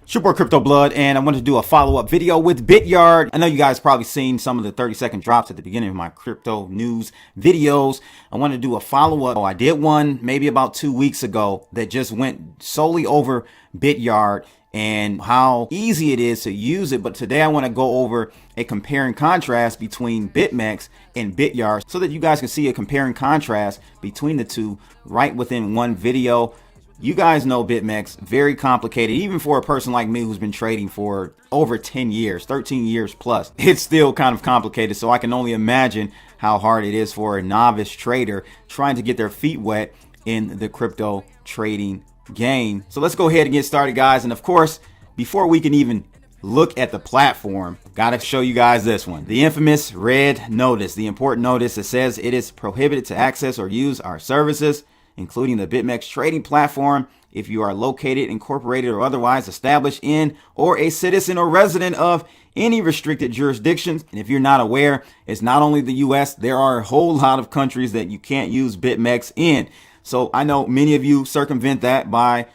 It's your boy Crypto Blood, and I wanted to do a follow-up video with Bityard. I know you guys probably seen some of the 30-second drops at the beginning of my crypto news videos. I wanted to do a follow-up. I did one maybe about 2 weeks ago that just went solely over Bityard and how easy it is to use it. But today I want to go over a compare and contrast between Bitmex and Bityard so that you guys can see a compare and contrast between the two right within one video. You guys know Bitmex, very complicated, even for a person like me who's been trading for over 10 years, 13 years plus. It's still kind of complicated, so I can only imagine how hard it is for a novice trader trying to get their feet wet in the crypto trading game. So let's go ahead and get started, guys. And of course, before we can even look at the platform, gotta show you guys this one. The infamous red notice, the important notice that says it is prohibited to access or use our services, including the Bitmex trading platform, if you are located, incorporated, or otherwise established in or a citizen or resident of any restricted jurisdictions. And if you're not aware, it's not only the US, there are a whole lot of countries that you can't use Bitmex in. So I know many of you circumvent that by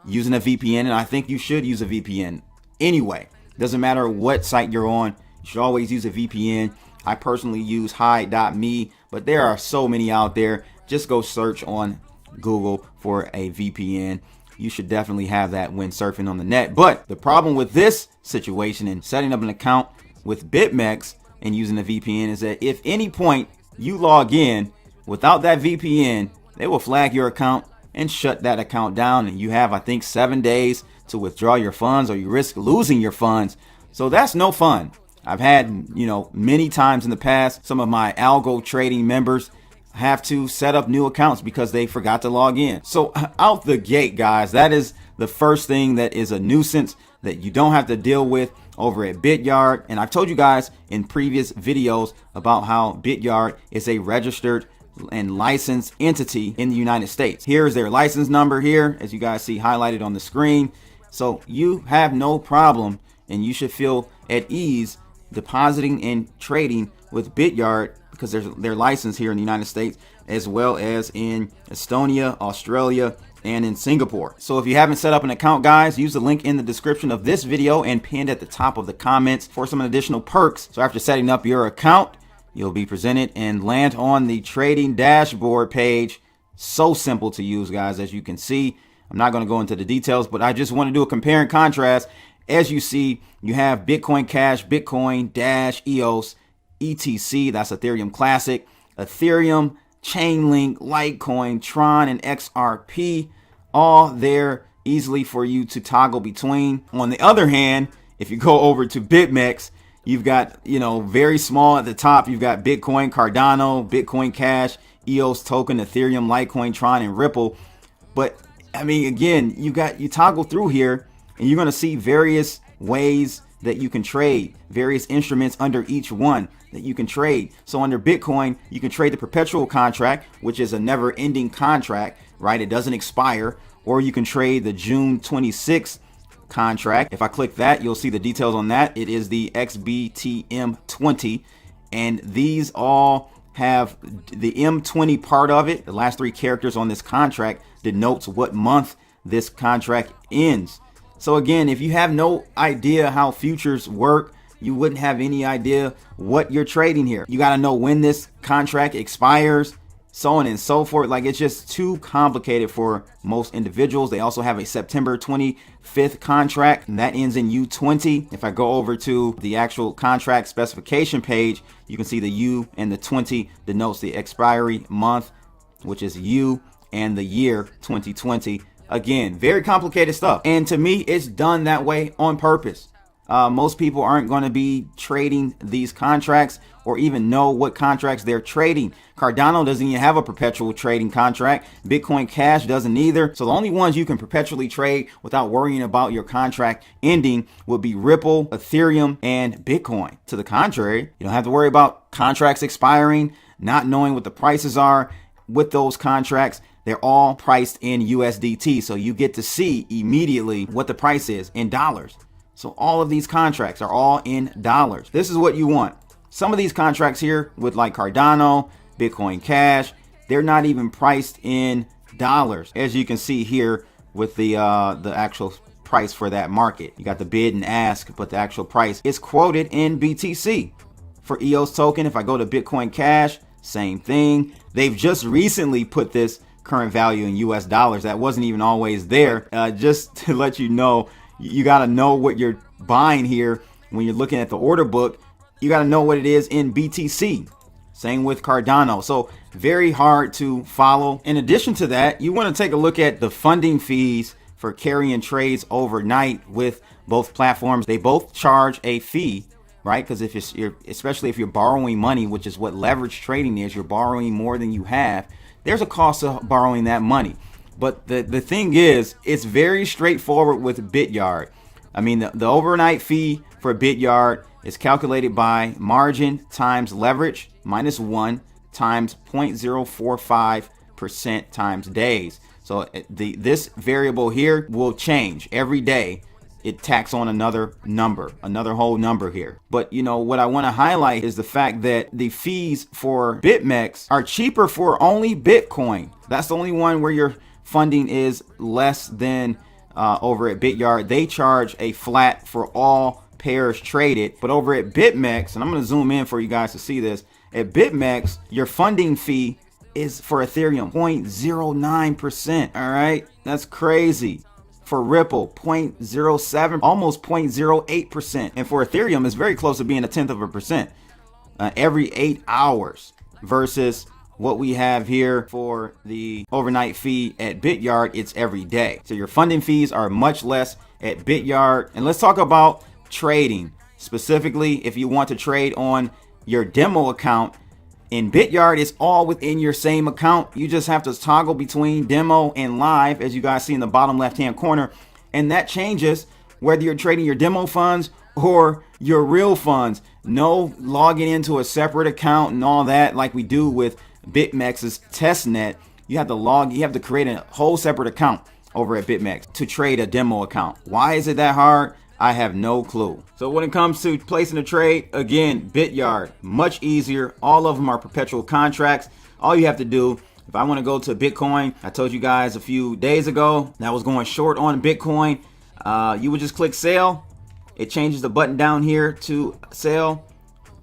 using a VPN, and I think you should use a VPN anyway. Doesn't matter what site you're on, you should always use a VPN. I personally use hide.me, but there are so many out there. Just go search on Google for a VPN. You should definitely have that when surfing on the net. But the problem with this situation and setting up an account with Bitmex and using a VPN is that if any point you log in without that VPN, they will flag your account and shut that account down. And you have, I think, 7 days to withdraw your funds, or you risk losing your funds. So that's no fun. I've had, many times in the past, some of my algo trading members have to set up new accounts because they forgot to log in. So out the gate, guys, that is the first thing that is a nuisance that you don't have to deal with over at Bityard. And I've told you guys in previous videos about how Bityard is a registered and licensed entity in the United States. Here's their license number here, as you guys see highlighted on the screen. So you have no problem, and you should feel at ease depositing and trading with Bityard because they're licensed here in the United States, as well as in Estonia, Australia, and in Singapore. So if you haven't set up an account, guys, use the link in the description of this video and pinned at the top of the comments for some additional perks. So after setting up your account, you'll be presented and land on the trading dashboard page. So simple to use, guys, as you can see. I'm not going to go into the details, but I just want to do a compare and contrast. As you see, you have Bitcoin Cash, Bitcoin, Dash, EOS, ETC, that's Ethereum Classic, Ethereum, Chainlink, Litecoin, Tron, and XRP, all there easily for you to toggle between. On the other hand, if you go over to Bitmex, you've got, very small at the top, you've got Bitcoin, Cardano, Bitcoin Cash, EOS token, Ethereum, Litecoin, Tron, and Ripple. But I mean, again, you toggle through here and you're going to see various ways that you can trade, various instruments under each one that you can trade. So under Bitcoin, you can trade the perpetual contract, which is a never ending contract, right? It doesn't expire. Or you can trade the June 26th contract. If I click that, you'll see the details on that. It is the XBTM20. And these all have the M20 part of it. The last three characters on this contract denotes what month this contract ends. So again, if you have no idea how futures work, you wouldn't have any idea what you're trading here. You got to know when this contract expires, so on and so forth. Like, it's just too complicated for most individuals. They also have a September 25th contract, and that ends in U20. If I go over to the actual contract specification page, you can see the U and the 20 denotes the expiry month, which is U, and the year 2020. Again, very complicated stuff. And to me, it's done that way on purpose. Most people aren't going to be trading these contracts or even know what contracts they're trading. Cardano doesn't even have a perpetual trading contract. Bitcoin Cash doesn't either. So the only ones you can perpetually trade without worrying about your contract ending would be Ripple, Ethereum, and Bitcoin. To the contrary, you don't have to worry about contracts expiring, not knowing what the prices are with those contracts. They're all priced in USDT. So you get to see immediately what the price is in dollars. So all of these contracts are all in dollars. This is what you want. Some of these contracts here with like Cardano, Bitcoin Cash, they're not even priced in dollars, as you can see here with the actual price for that market. You got the bid and ask, but the actual price is quoted in BTC. For EOS token, if I go to Bitcoin Cash, same thing. They've just recently put this current value in US dollars. That wasn't even always there. Just to let you know, you got to know what you're buying here when you're looking at the order book. You got to know what it is in BTC. Same with Cardano. So very hard to follow. In addition to that, you want to take a look at the funding fees for carrying trades overnight with both platforms. They both charge a fee, right? Because if you're especially if you're borrowing money, which is what leverage trading is, you're borrowing more than you have. There's a cost of borrowing that money. But the thing is, it's very straightforward with Bityard. I mean, the overnight fee for Bityard is calculated by margin times leverage minus 1 times 0.045% times days. So this variable here will change every day. It tacks on another whole number here. But you know what I want to highlight is the fact that the fees for Bitmex are cheaper for only Bitcoin. That's the only one where your funding is less than over at Bityard. They charge a flat for all pairs traded. But over at Bitmex, and I'm going to zoom in for you guys to see this, at Bitmex, your funding fee is for Ethereum 0.09%. All right, that's crazy. For Ripple, 0.07, almost 0.08%. And for Ethereum, it's very close to being 0.1% every 8 hours versus what we have here for the overnight fee at Bityard. It's every day. So your funding fees are much less at Bityard. And let's talk about trading. Specifically, if you want to trade on your demo account, in Bityard, it's all within your same account. You just have to toggle between demo and live, as you guys see in the bottom left-hand corner. And that changes whether you're trading your demo funds or your real funds. No logging into a separate account and all that like we do with Bitmex's testnet. You have to create a whole separate account over at Bitmex to trade a demo account. Why is it that hard? I have no clue. So when it comes to placing a trade, again, Bityard, much easier. All of them are perpetual contracts. All you have to do, if I want to go to Bitcoin, I told you guys a few days ago that I was going short on Bitcoin. You would just click sell. It changes the button down here to sell.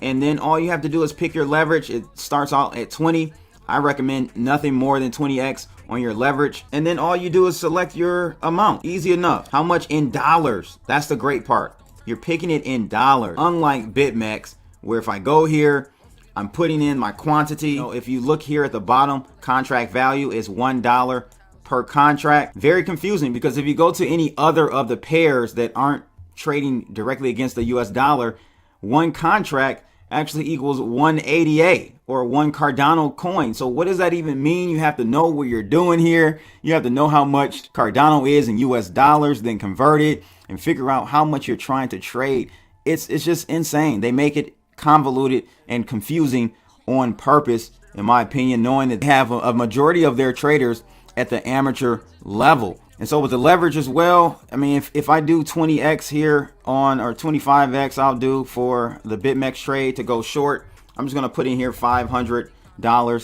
And then all you have to do is pick your leverage. It starts out at 20. I recommend nothing more than 20x on your leverage. And then all you do is select your amount. Easy enough. How much in dollars? That's the great part. You're picking it in dollars. Unlike Bitmex, where if I go here, I'm putting in my quantity. You know, if you look here at the bottom, contract value is $1 per contract. Very confusing, because if you go to any other of the pairs that aren't trading directly against the US dollar, one contract actually equals 188 or one Cardano coin. So what does that even mean? You have to know what you're doing here. You have to know how much Cardano is in US dollars, then convert it and figure out how much you're trying to trade. It's just insane. They make it convoluted and confusing on purpose, in my opinion, knowing that they have a majority of their traders at the amateur level. And so with the leverage as well, I mean, if I do 20x here on, or 25x I'll do for the Bitmex trade to go short, I'm just going to put in here $500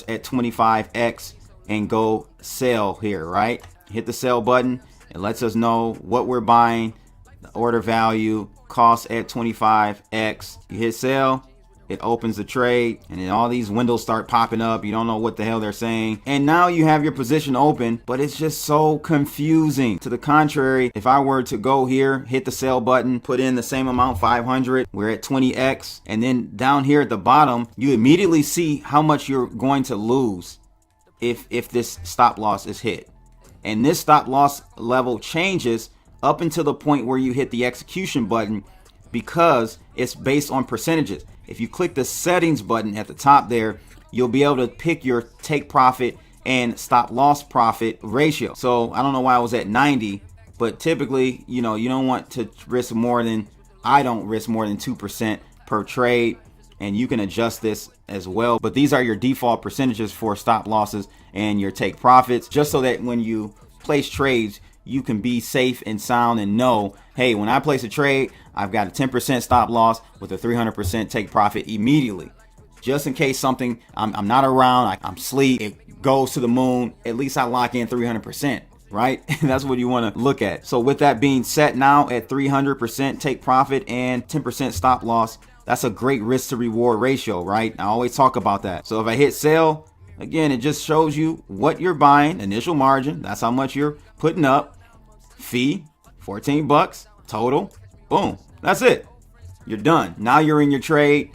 at 25x and go sell here, right? Hit the sell button. It lets us know what we're buying, the order value, cost at 25x. You hit sell. It opens the trade, and then all these windows start popping up. You don't know what the hell they're saying. And now you have your position open, but it's just so confusing. To the contrary, if I were to go here, hit the sell button, put in the same amount, 500, we're at 20x. And then down here at the bottom, you immediately see how much you're going to lose if this stop loss is hit. And this stop loss level changes up until the point where you hit the execution button, because it's based on percentages. If you click the settings button at the top there, you'll be able to pick your take profit and stop loss profit ratio. So I don't know why I was at 90, but typically, you know, you don't want to risk more than, I don't risk more than 2% per trade. And you can adjust this as well. But these are your default percentages for stop losses and your take profits, just so that when you place trades, you can be safe and sound and know, hey, when I place a trade, I've got a 10% stop loss with a 300% take profit immediately. just in case something, I'm not around, I'm asleep, it goes to the moon, at least I lock in 300%. Right? That's what you want to look at. So with that being set now at 300% take profit and 10% stop loss, that's a great risk to reward ratio, right? I always talk about that. So if I hit sell, again, it just shows you what you're buying, initial margin, that's how much you're putting up, fee, 14 bucks total, boom, that's it. You're done. Now you're in your trade.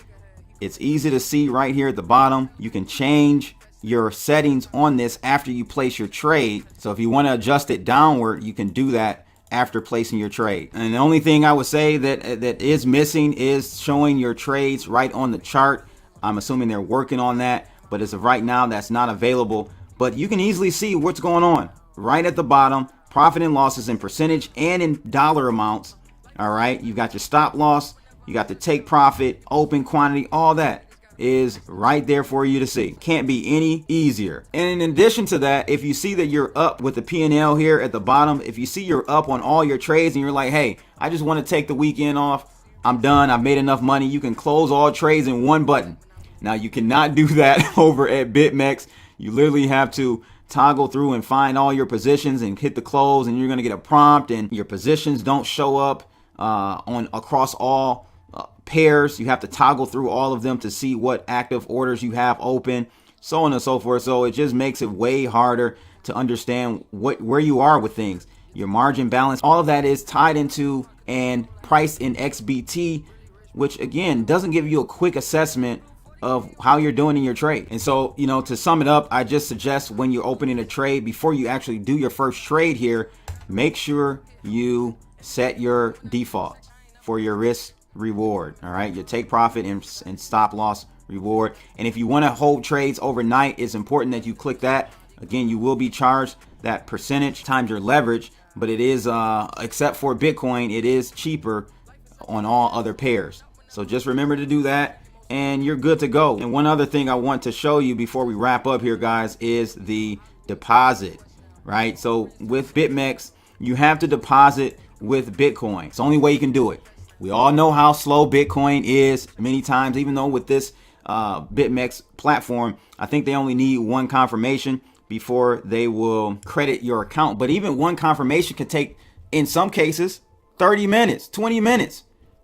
It's easy to see right here at the bottom. You can change your settings on this after you place your trade. So if you want to adjust it downward, you can do that after placing your trade. And the only thing I would say that is missing is showing your trades right on the chart. I'm assuming they're working on that, but as of right now, that's not available. But you can easily see what's going on right at the bottom, profit and losses in percentage and in dollar amounts. All right, you got your stop loss, you got the take profit, open quantity, all that is right there for you to see. Can't be any easier. And in addition to that, if you see that you're up with the P&L here at the bottom, if you see you're up on all your trades and you're like, hey, I just want to take the weekend off, I'm done, I've made enough money, you can close all trades in one button. Now you cannot do that over at Bitmex. You literally have to toggle through and find all your positions and hit the close, and you're going to get a prompt, and your positions don't show up on across all pairs. You have to toggle through all of them to see what active orders you have open, so on and so forth. So it just makes it way harder to understand where you are with things. Your margin balance, all of that is tied into and priced in XBT, which again doesn't give you a quick assessment of how you're doing in your trade. And so, to sum it up, I just suggest when you're opening a trade, before you actually do your first trade here, make sure you set your defaults for your risk reward. All right, your take profit and stop loss reward. And if you want to hold trades overnight, it's important that you click that. Again, you will be charged that percentage times your leverage, but it is except for Bitcoin, it is cheaper on all other pairs. So just remember to do that and you're good to go. And one other thing I want to show you before we wrap up here, guys, is the deposit, right? So with Bitmex, you have to deposit with Bitcoin. It's the only way you can do it. We all know how slow Bitcoin is many times, even though with this Bitmex platform, I think they only need one confirmation before they will credit your account. But even one confirmation can take, in some cases, 30 minutes, 20 minutes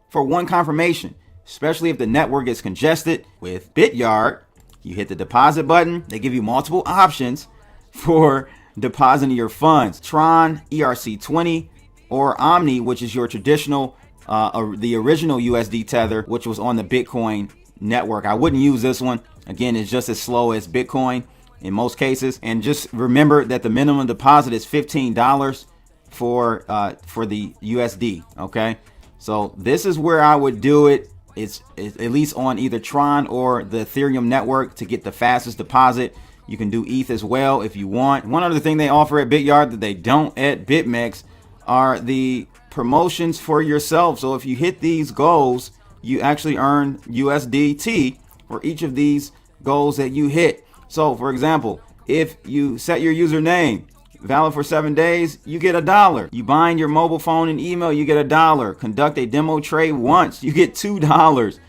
for one confirmation, especially if the network is congested. With Bityard, you hit the deposit button. They give you multiple options for depositing your funds. Tron, ERC20, or Omni, which is your traditional the original USD tether, which was on the Bitcoin network. I wouldn't use this one. Again, it's just as slow as Bitcoin in most cases. And just remember that the minimum deposit is $15 for the USD. Okay, so this is where I would do it. It's at least on either Tron or the Ethereum network to get the fastest deposit. You can do ETH as well if you want. One other thing they offer at Bityard that they don't at Bitmex are the promotions for yourself. So if you hit these goals, you actually earn USDT for each of these goals that you hit. So for example, if you set your username valid for 7 days, you get $1. You bind your mobile phone and email, you get $1. Conduct a demo trade once, you get $2.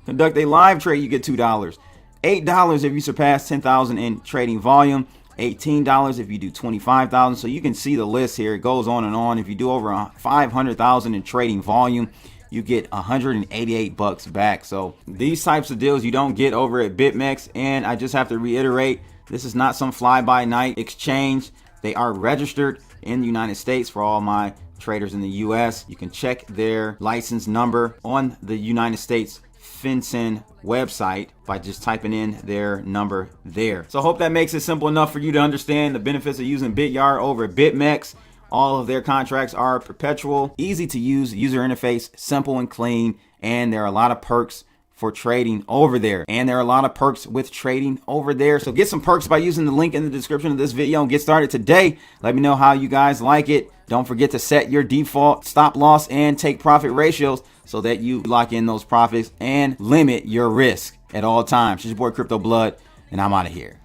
Conduct a live trade, you get $2. $8 if you surpass 10,000 in trading volume. $18 if you do 25,000. So you can see the list here. It goes on and on. If you do over 500,000 in trading volume, you get 188 bucks back. So these types of deals you don't get over at Bitmex. And I just have to reiterate, this is not some fly-by-night exchange. They are registered in the United States for all my traders in the US. You can check their license number on the United States FinCEN website by just typing in their number there. So I hope that makes it simple enough for you to understand the benefits of using Bityard over at Bitmex. All of their contracts are perpetual, easy to use, user interface, simple and clean, and there are a lot of perks for trading over there. And there are a lot of perks with trading over there. So get some perks by using the link in the description of this video and get started today. Let me know how you guys like it. Don't forget to set your default stop loss and take profit ratios so that you lock in those profits and limit your risk at all times. It's your boy Crypto Blood, and I'm out of here.